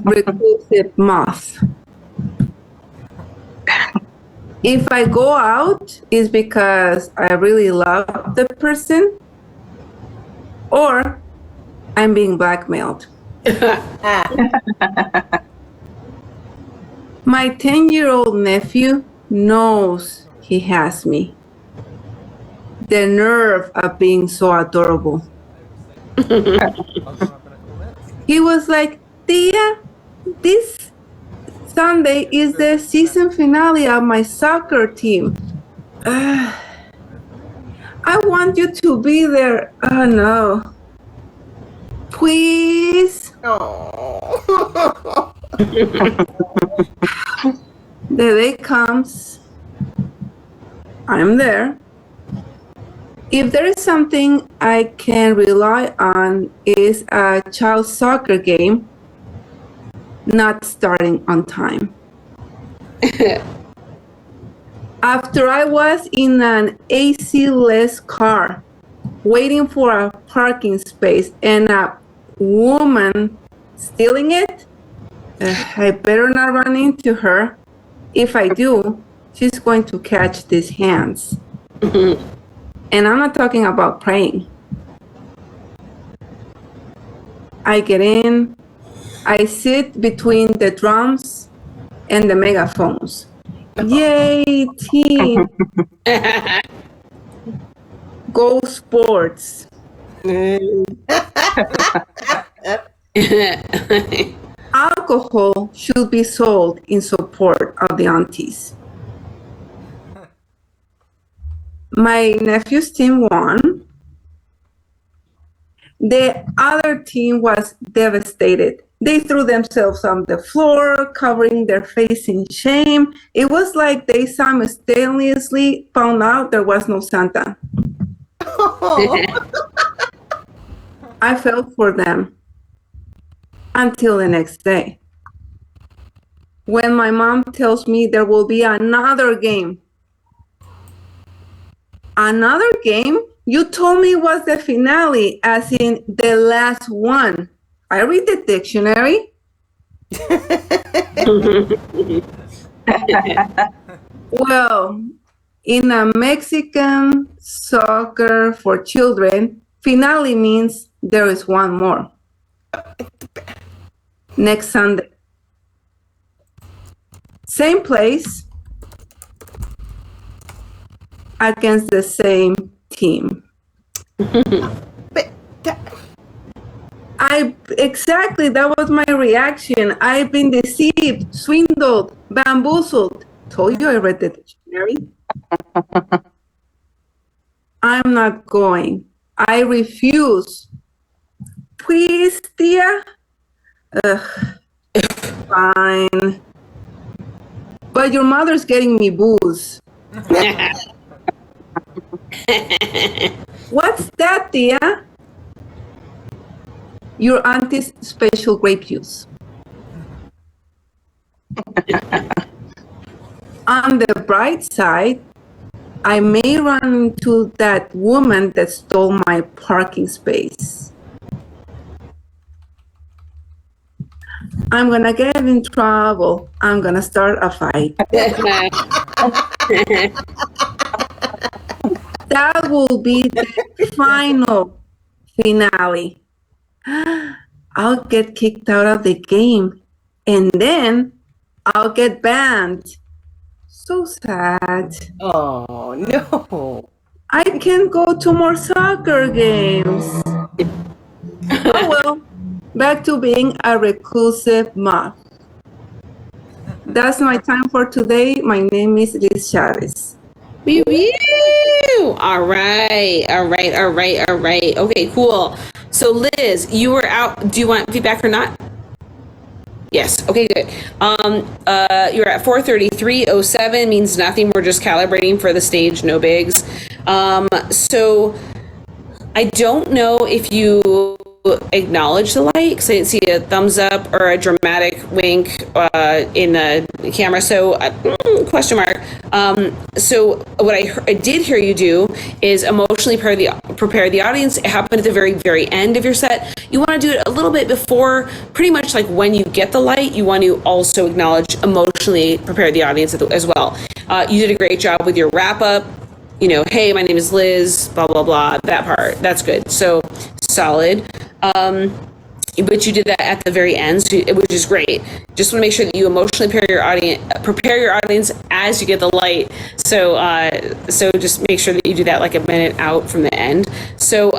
reclusive moth. If I go out, it's because I really love the person or I'm being blackmailed. My 10-year-old nephew knows he has me. The nerve of being so adorable. He was like, Tia, this Sunday is the season finale of my soccer team. I want you to be there. Oh no. Please. The day comes. I'm there. If there is something I can rely on is a child's soccer game not starting on time. After I was in an AC-less car waiting for a parking space and a woman stealing it, I better not run into her. If I do, she's going to catch these hands. And I'm not talking about praying. I get in, I sit between the drums and the megaphones. Yay, team! Go sports! Alcohol should be sold in support of the aunties. My nephew's team won. The other team was devastated. They threw themselves on the floor, covering their face in shame. It was like they simultaneously found out there was no Santa. I felt for them until the next day, when my mom tells me there will be another game. Another game? You told me it was the finale, as in the last one. I read the dictionary. Well, in a Mexican soccer for children, finale means there is one more. Next Sunday. Same place, against the same team. Exactly, that was my reaction. I've been deceived, swindled, bamboozled. Told you I read the dictionary. I'm not going. I refuse. Please, Tia? Fine. But your mother's getting me booze. What's that, Tia? Your auntie's special grape juice. On the bright side, I may run into that woman that stole my parking space. I'm gonna get in trouble. I'm gonna start a fight. That will be the final finale. I'll get kicked out of the game, and then I'll get banned. So sad. Oh, no. I can't go to more soccer games. Oh well, back to being a reclusive moth. That's my time for today. My name is Liz Chávez. All right. Okay, cool. So Liz, you were out. Do you want feedback or not? Yes. Okay, good. You're at 433.07 means nothing. We're just calibrating for the stage. No bigs. So I don't know if you acknowledge the light? Because I didn't see a thumbs up or a dramatic wink in the camera. So, question mark. So what I did hear you do is emotionally prepare the audience. It happened at the very, very end of your set. You want to do it a little bit before, pretty much like when you get the light, you want to also acknowledge, emotionally prepare the audience as well. You did a great job with your wrap up. You know, hey, my name is Liz, blah, blah, blah, that part. That's good. So solid. But you did that at the very end, which is great. Just want to make sure that you emotionally prepare your audience as you get the light. So just make sure that you do that like a minute out from the end. So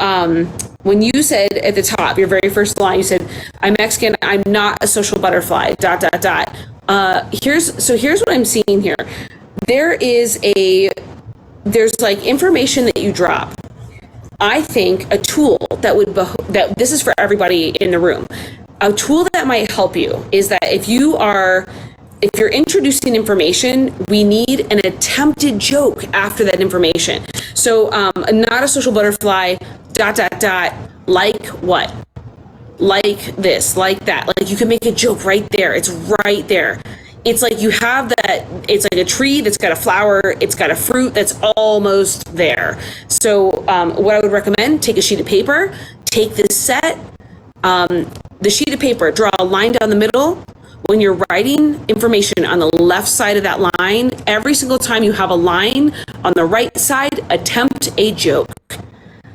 when you said at the top, your very first line, you said, I'm Mexican, I'm not a social butterfly, ... Here's what I'm seeing here. There's like information that you drop. I think a tool that this is for everybody in the room. A tool that might help you is that if you're introducing information, we need an attempted joke after that information. So not a social butterfly, ... like what? Like this, like that. Like you can make a joke right there. It's right there. It's like you have that, it's like a tree that's got a flower, it's got a fruit that's almost there. So what I would recommend, take a sheet of paper, take this set, the sheet of paper, draw a line down the middle. When you're writing information on the left side of that line, every single time you have a line on the right side, attempt a joke.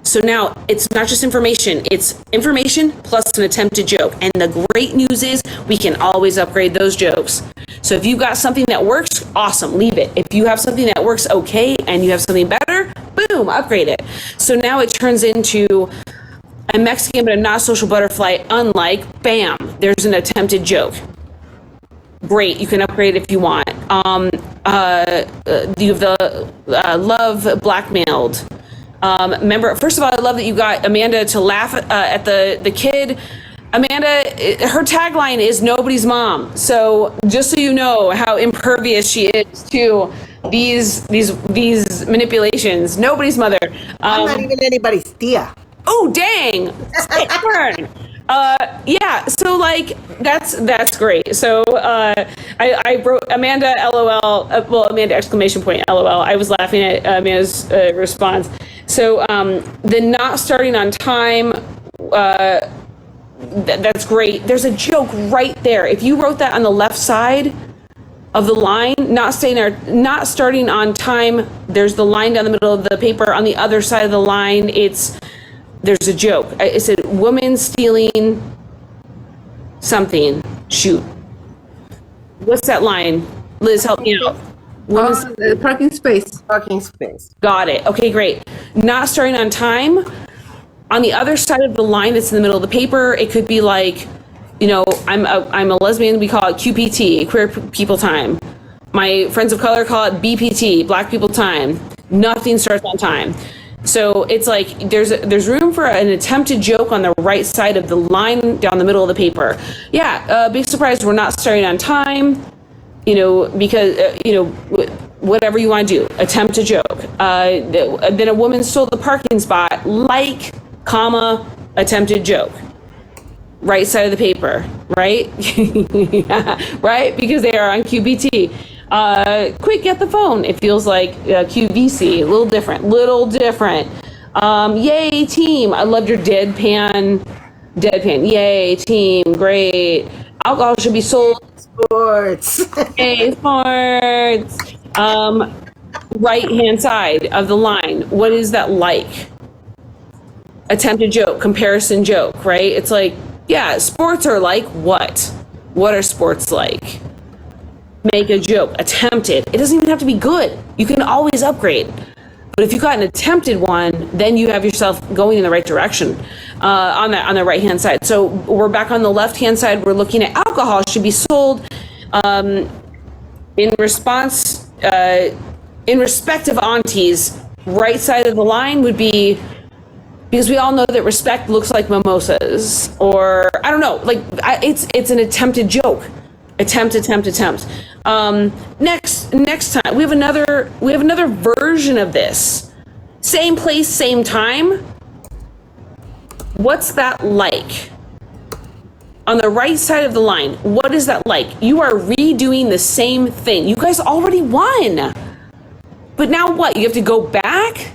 So now it's not just information, it's information plus an attempted joke. And the great news is we can always upgrade those jokes. So if you've got something that works, awesome, leave it. If you have something that works okay and you have something better, boom, upgrade it. So now it turns into, I'm Mexican, but I'm not a social butterfly, unlike, bam, there's an attempted joke. Great, you can upgrade it if you want. You have the love blackmailed. Remember, first of all, I love that you got Amanda to laugh at the kid. Amanda, her tagline is nobody's mom. So just so you know how impervious she is to these manipulations. Nobody's mother. I'm not even anybody's tia. Oh, dang. Yeah, so like that's great. So I wrote Amanda LOL, Amanda exclamation point LOL. I was laughing at Amanda's response. So the not starting on time, that's great. There's a joke right there. If you wrote that on the left side of the line, not starting on time, there's the line down the middle of the paper. On the other side of the line, there's a joke. It said, woman stealing something. Shoot. What's that line? Liz, help me out. The parking space. Parking space. Got it. Okay, great. Not starting on time. On the other side of the line that's in the middle of the paper, it could be like, you know, I'm a lesbian, we call it QPT, queer people time. My friends of color call it BPT, black people time. Nothing starts on time. So it's like there's room for an attempted joke on the right side of the line down the middle of the paper. Yeah, big surprise, we're not starting on time, you know, because, you know, whatever you want to do, attempt a joke. Then a woman stole the parking spot, like, comma, attempted joke. Right side of the paper, right? Yeah, right? Because they are on QBT. Quick, get the phone. It feels like QVC, a little different. Yay, team. I loved your deadpan. Yay, team, great. Alcohol should be sold. Sports. Yay, sports. Right hand side of the line. What is that like? Attempted joke, comparison joke, right? It's like, yeah, sports are like what? What are sports like? Make a joke, attempted. It doesn't even have to be good. You can always upgrade. But if you got an attempted one, then you have yourself going in the right direction on the right hand side. So we're back on the left hand side. We're looking at alcohol should be sold in response, in respect of aunties. Right side of the line would be, because we all know that respect looks like mimosas, or I don't know, like it's an attempted joke. Attempt. Next time we have another version of this. Same place, same time. What's that like? On the right side of the line, what is that like? You are redoing the same thing. You guys already won. But now what? You have to go back?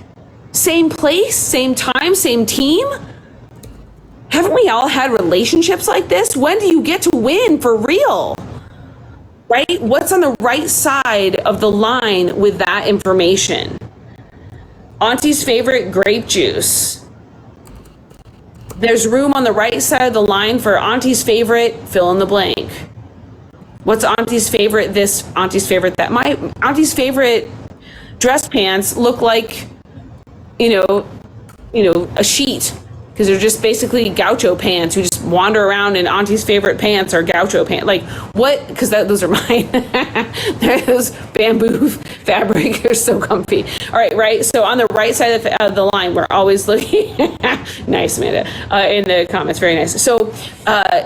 Same place, same time, same team? Haven't we all had relationships like this? When do you get to win for real? Right? What's on the right side of the line with that information? Auntie's favorite grape juice. There's room on the right side of the line for Auntie's favorite fill in the blank. What's Auntie's favorite this, Auntie's favorite that? My Auntie's favorite dress pants look like, you know, a sheet, because they're just basically gaucho pants. You just wander around in Auntie's favorite pants or gaucho pants. Like what? Because those are mine. Those bamboo fabric are so comfy. All right, right. So on the right side of the line, we're always looking. Nice, Amanda. In the comments, very nice. So,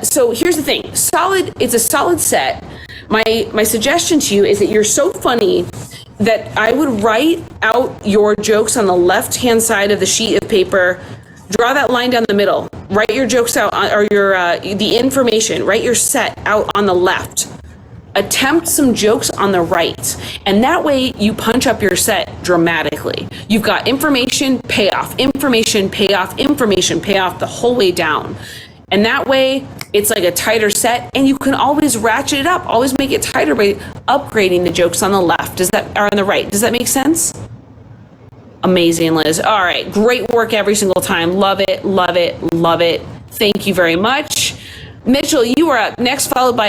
so here's the thing. Solid. It's a solid set. My suggestion to you is that you're so funny that I would write out your jokes on the left-hand side of the sheet of paper. Draw that line down the middle. Write your jokes out, or your the information. Write your set out on the left. Attempt some jokes on the right, and that way you punch up your set dramatically. You've got information, payoff, information, payoff, information, payoff the whole way down, and that way it's like a tighter set, and you can always ratchet it up. Always make it tighter by upgrading the jokes on the left. Or on the right? Does that make sense? Amazing, Liz. All right. Great work every single time. Love it, love it, love it. Thank you very much. Mitchell, you are up next, followed by